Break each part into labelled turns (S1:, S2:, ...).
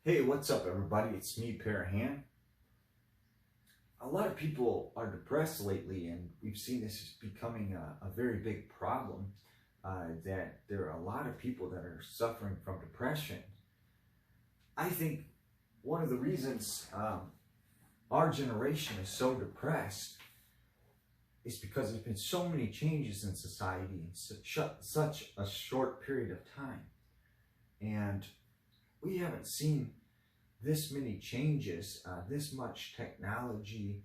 S1: Hey, what's up, everybody? It's me, Parahan. A lot of people are depressed lately, and we've seen this as becoming a very big problem. That there are a lot of people that are suffering from depression. I think one of the reasons our generation is so depressed is because there's been so many changes in society in such a short period of time. And we haven't seen this many changes, this much technology,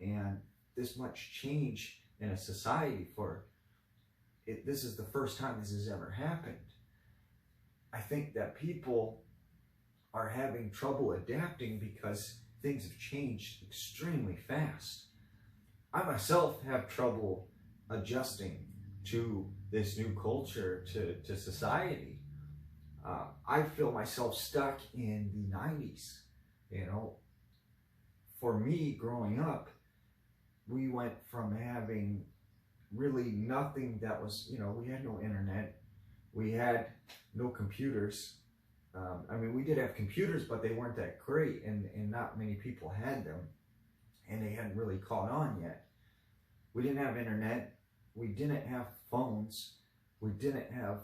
S1: and this much change in a society for it. This is the first time this has ever happened. I think that people are having trouble adapting because things have changed extremely fast. I myself have trouble adjusting to this new culture, to society. I feel myself stuck in the 90s. You know, for me growing up, we went from having really nothing that was, we had no internet, we had no computers. We did have computers, but they weren't that great, and not many people had them, and they hadn't really caught on yet. We didn't have internet, we didn't have phones, we didn't have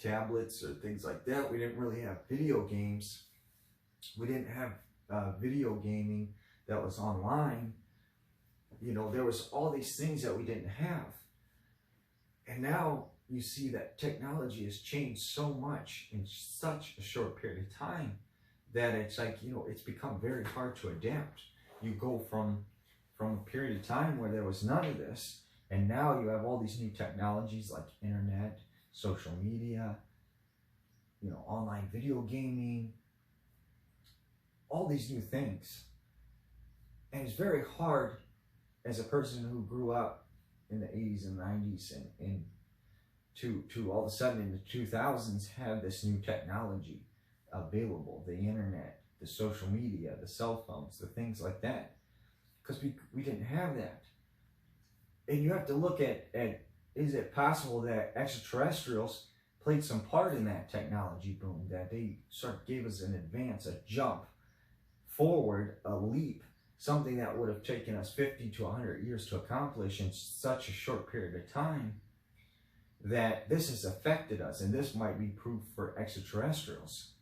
S1: tablets or things like that. We didn't really have video games. We didn't have video gaming that was online. There was all these things that we didn't have. And now you see that technology has changed so much in such a short period of time that it's like, it's become very hard to adapt. You go from a period of time where there was none of this, and now you have all these new technologies like internet, social media, online video gaming, all these new things. And it's very hard as a person who grew up in the 80s and 90s and to all of a sudden in the 2000s have this new technology available, the internet, the social media, the cell phones, the things like that, because we didn't have that. And you have to look at is it possible that extraterrestrials played some part in that technology boom, that they sort of gave us an advance, a jump forward, a leap, something that would have taken us 50 to 100 years to accomplish in such a short period of time, that this has affected us, and this might be proof for extraterrestrials.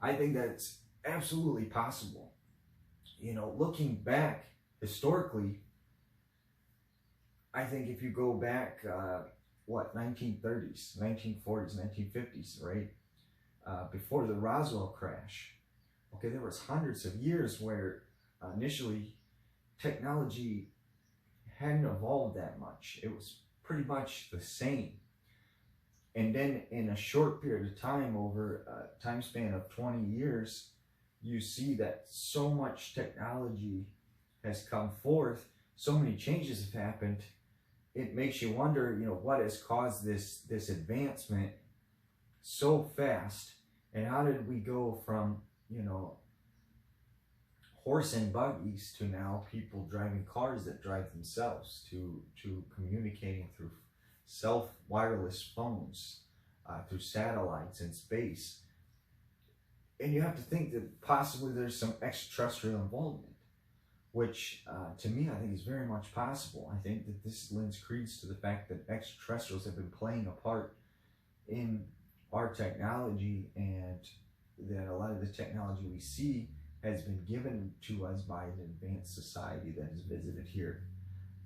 S1: I think that it's absolutely possible. Looking back historically, I think if you go back, 1930s, 1940s, 1950s, right? Before the Roswell crash, okay, there was hundreds of years where initially technology hadn't evolved that much. It was pretty much the same. And then in a short period of time, over a time span of 20 years, you see that so much technology has come forth, so many changes have happened. It makes you wonder, what has caused this advancement so fast, and how did we go from, horse and buggies to now people driving cars that drive themselves, to communicating through wireless phones, through satellites in space. And you have to think that possibly there's some extraterrestrial involvement, which to me, I think is very much possible. I think that this lends credence to the fact that extraterrestrials have been playing a part in our technology, and that a lot of the technology we see has been given to us by an advanced society that has visited here.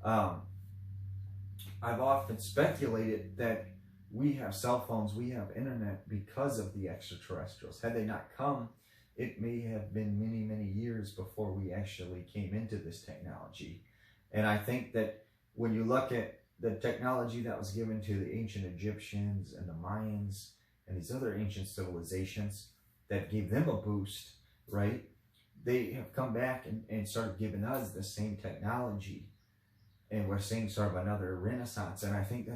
S1: I've often speculated that we have cell phones, we have internet because of the extraterrestrials. Had they not come, it may have been many, many years before we actually came into this technology. And I think that when you look at the technology that was given to the ancient Egyptians and the Mayans and these other ancient civilizations that gave them a boost, right? They have come back and sort of given us the same technology. And we're seeing sort of another renaissance. And I think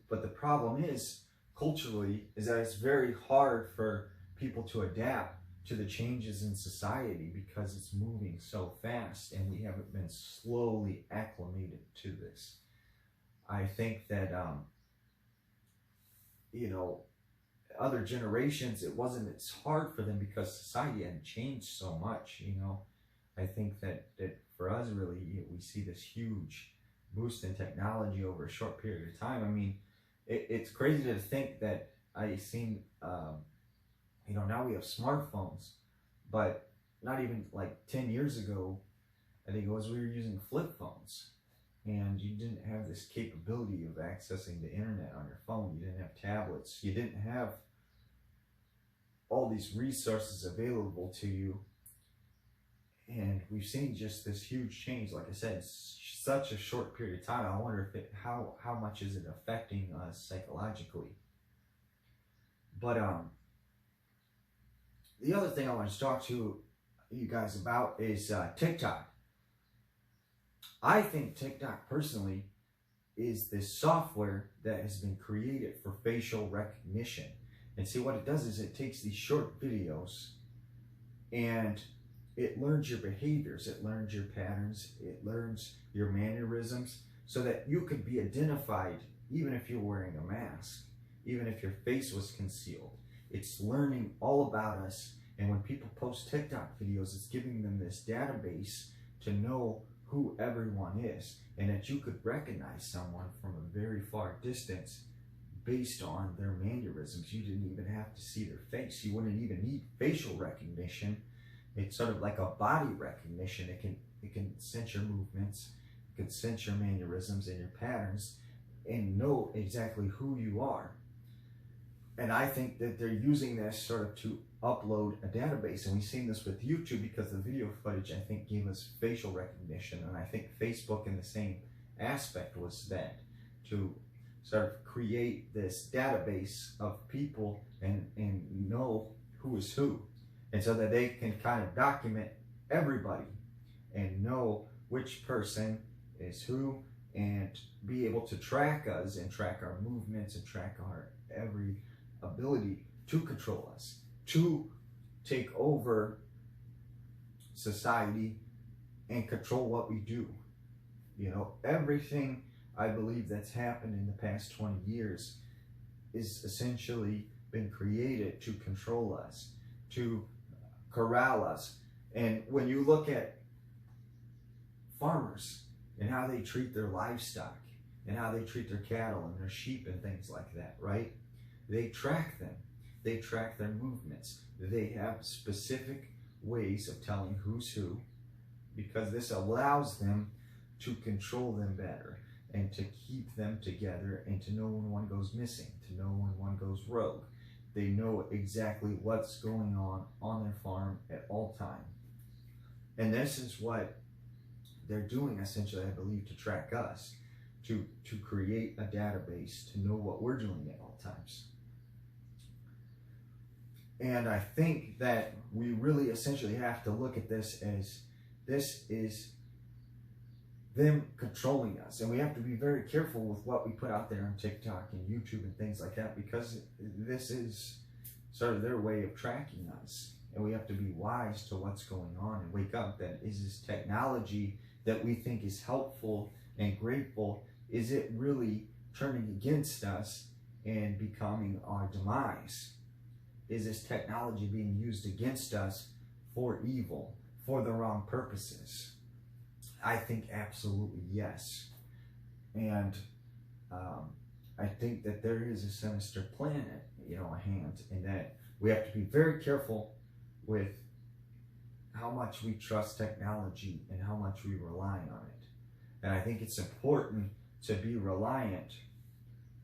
S1: but the problem is, culturally, is that it's very hard for people to adapt to the changes in society because it's moving so fast, and we haven't been slowly acclimated to this. I think that other generations, it wasn't as hard for them because society hadn't changed so much, you know. I think that for us, really, we see this huge boost in technology over a short period of time. I mean, it's crazy to think that I seen, you know, now we have smartphones, but not even like 10 years ago, I think it was, we were using flip phones, and you didn't have this capability of accessing the internet on your phone. You didn't have tablets. You didn't have all these resources available to you. And we've seen just this huge change. Like I said, such a short period of time. I wonder if how much is it affecting us psychologically. But the other thing I want to talk to you guys about is TikTok. I think TikTok personally is this software that has been created for facial recognition. And see, what it does is it takes these short videos and it learns your behaviors, it learns your patterns, it learns your mannerisms, so that you could be identified even if you're wearing a mask, even if your face was concealed. It's learning all about us. And when people post TikTok videos, it's giving them this database to know who everyone is, and that you could recognize someone from a very far distance based on their mannerisms. You didn't even have to see their face. You wouldn't even need facial recognition. It's sort of like a body recognition. It can sense your movements, it can sense your mannerisms and your patterns, and know exactly who you are. And I think that they're using this sort of to upload a database. And we've seen this with YouTube because the video footage, I think, gave us facial recognition. And I think Facebook in the same aspect was that, to sort of create this database of people and know who is who. And so that they can kind of document everybody and know which person is who, and be able to track us and track our movements and track our every ability to control us, to take over society and control what we do. You know, everything I believe that's happened in the past 20 years is essentially been created to control us, to corral us. And when you look at farmers and how they treat their livestock and how they treat their cattle and their sheep and things like that, right? They track them. They track their movements. They have specific ways of telling who's who, because this allows them to control them better and to keep them together, and to know when one goes missing, to know when one goes rogue. They know exactly what's going on their farm at all time. And this is what they're doing essentially, I believe, to track us, to create a database, to know what we're doing at all times. And I think that we really essentially have to look at this as this is them controlling us. And we have to be very careful with what we put out there on TikTok and YouTube and things like that, because this is sort of their way of tracking us. And we have to be wise to what's going on and wake up that is this technology that we think is helpful and grateful, is it really turning against us and becoming our demise? Is this technology being used against us for evil, for the wrong purposes? I think absolutely yes. And I think that there is a sinister plan at hand, and that we have to be very careful with how much we trust technology and how much we rely on it. And I think it's important to be reliant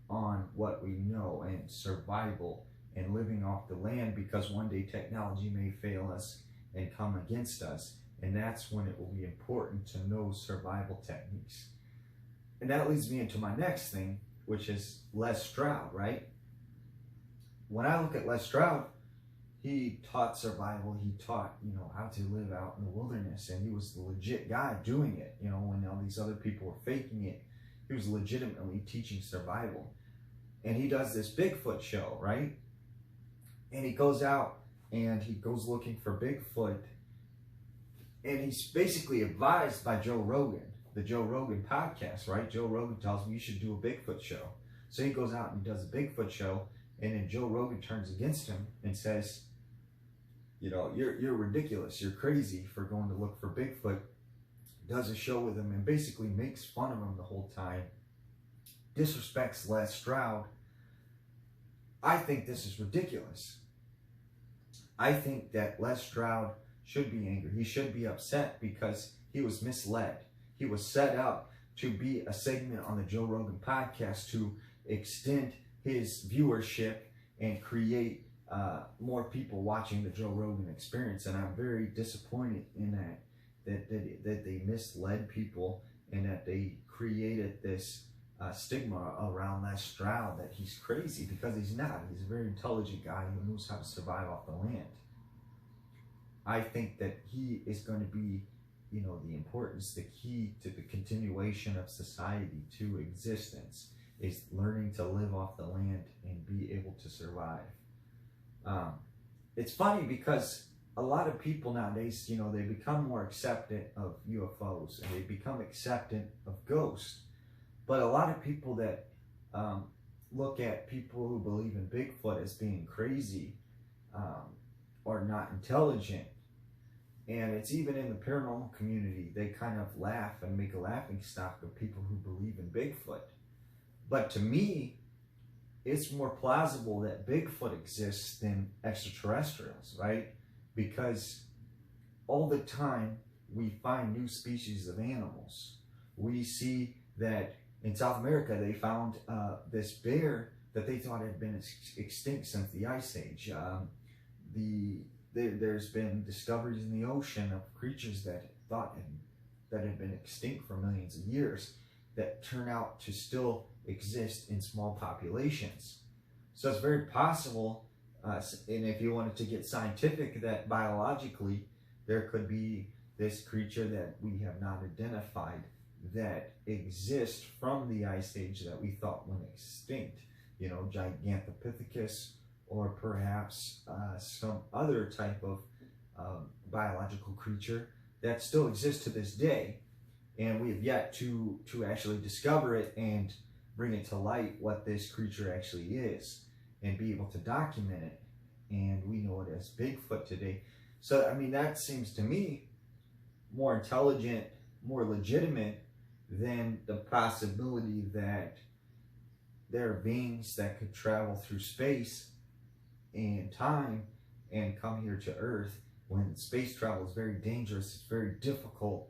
S1: on what we know and survival and living off the land, because one day technology may fail us and come against us, and that's when it will be important to know survival techniques. And that leads me into my next thing, which is Les Drought, right? When I look at Les Drought, he taught survival, he taught, how to live out in the wilderness, and he was the legit guy doing it. When all these other people were faking it, he was legitimately teaching survival. And he does this Bigfoot show, right? And he goes out and he goes looking for Bigfoot, and he's basically advised by Joe Rogan, the Joe Rogan podcast, right? Joe Rogan tells him you should do a Bigfoot show. So he goes out and he does a Bigfoot show, And then Joe Rogan turns against him and says, you know, you're ridiculous, you're crazy for going to look for Bigfoot. Does a show with him and basically makes fun of him the whole time, disrespects Les Stroud. I think this is ridiculous. I think that Les Stroud should be angry. He should be upset because he was misled. He was set up to be a segment on the Joe Rogan podcast to extend his viewership and create more people watching the Joe Rogan experience. And I'm very disappointed in that they misled people and that they created this stigma around Les Stroud that he's crazy, because he's not. He's a very intelligent guy who knows how to survive off the land. I think that he is going to be, you know, the importance, the key to the continuation of society to existence is learning to live off the land and be able to survive. It's funny because a lot of people nowadays, you know, they become more accepting of UFOs and they become accepting of ghosts. But a lot of people that look at people who believe in Bigfoot as being crazy or not intelligent. And it's even in the paranormal community, they kind of laugh and make a laughing stock of people who believe in Bigfoot. But to me, it's more plausible that Bigfoot exists than extraterrestrials, right? Because all the time we find new species of animals. We see that in South America they found this bear that they thought had been extinct since the Ice Age. There's been discoveries in the ocean of creatures that had been extinct for millions of years that turn out to still exist in small populations. So it's very possible, and if you wanted to get scientific, that biologically there could be this creature that we have not identified that exists from the Ice Age that we thought went extinct. You know, Gigantopithecus, or perhaps some other type of biological creature that still exists to this day. And we have yet to actually discover it and bring it to light what this creature actually is and be able to document it. And we know it as Bigfoot today. So, I mean, that seems to me more intelligent, more legitimate than the possibility that there are beings that could travel through space and time and come here to Earth, when space travel is very dangerous, it's very difficult.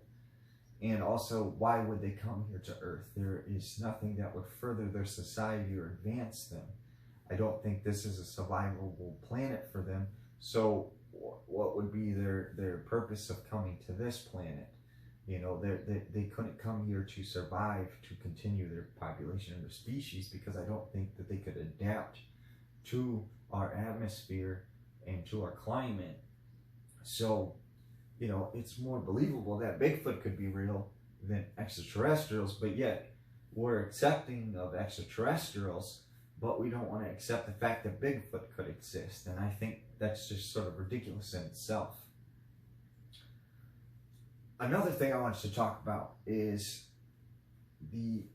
S1: And also, why would they come here to Earth? There is nothing that would further their society or advance them. I don't think this is a survivable planet for them. So what would be their purpose of coming to this planet? You know, they couldn't come here to survive, to continue their population and their species, because I don't think that they could adapt to our atmosphere and to our climate. So, you know, it's more believable that Bigfoot could be real than extraterrestrials, but yet we're accepting of extraterrestrials, but we don't want to accept the fact that Bigfoot could exist. And I think that's just sort of ridiculous in itself. Another thing I wanted to talk about is the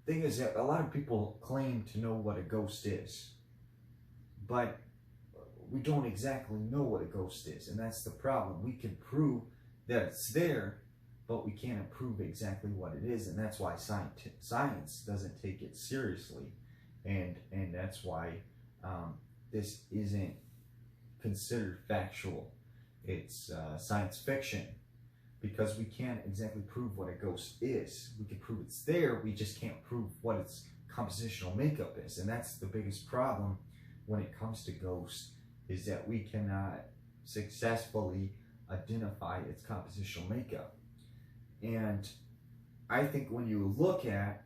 S1: thing is that a lot of people claim to know what a ghost is, but we don't exactly know what a ghost is, and that's the problem. We can prove that it's there, but we can't prove exactly what it is, and that's why science doesn't take it seriously, and that's why this isn't considered factual. It's science fiction, because we can't exactly prove what a ghost is. We can prove it's there, we just can't prove what its compositional makeup is, and that's the biggest problem when it comes to ghosts, is that we cannot successfully identify its compositional makeup. And I think when you look at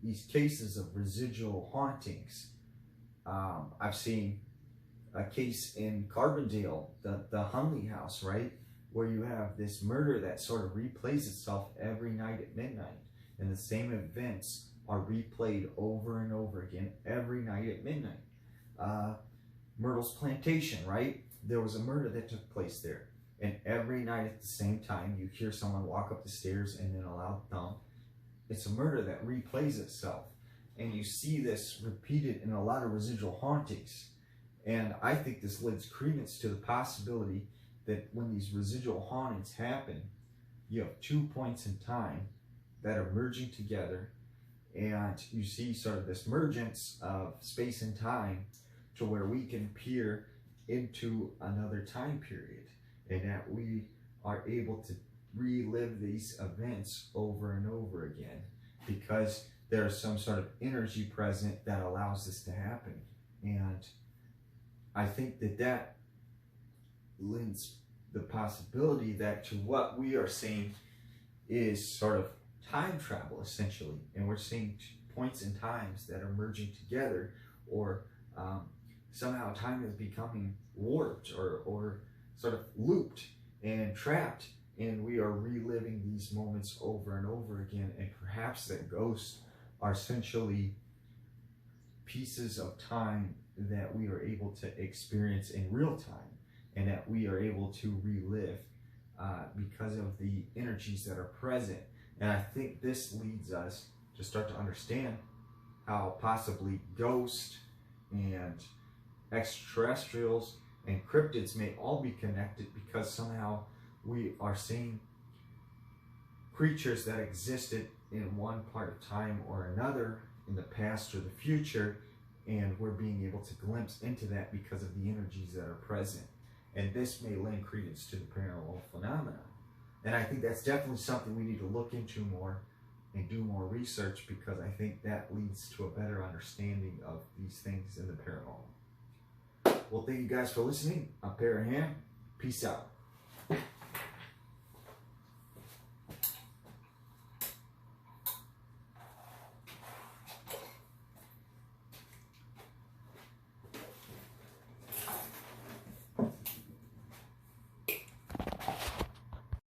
S1: these cases of residual hauntings, I've seen a case in Carbondale, the Hunley house, right, where you have this murder that sort of replays itself every night at midnight, and the same events are replayed over and over again every night at midnight. Myrtle's Plantation, right? There was a murder that took place there, and every night at the same time you hear someone walk up the stairs and then a loud thump. It's a murder that replays itself. And you see this repeated in a lot of residual hauntings. And I think this lends credence to the possibility that when these residual hauntings happen, you have 2 points in time that are merging together, and you see sort of this mergence of space and time to where we can peer into another time period, and that we are able to relive these events over and over again because there's some sort of energy present that allows this to happen. And I think that that lends the possibility that to what we are seeing is sort of time travel, essentially. And we're seeing points in times that are merging together, or somehow time is becoming warped or sort of looped and trapped. And we are reliving these moments over and over again. And perhaps that ghosts are essentially pieces of time that we are able to experience in real time, and that we are able to relive because of the energies that are present. And I think this leads us to start to understand how possibly ghosts and extraterrestrials and cryptids may all be connected, because somehow we are seeing creatures that existed in one part of time or another, in the past or the future, and we're being able to glimpse into that because of the energies that are present. And this may lend credence to the paranormal phenomena. And I think that's definitely something we need to look into more and do more research, because I think that leads to a better understanding of these things in the paranormal. Well, thank you guys for listening. I'm Parahan. Peace out.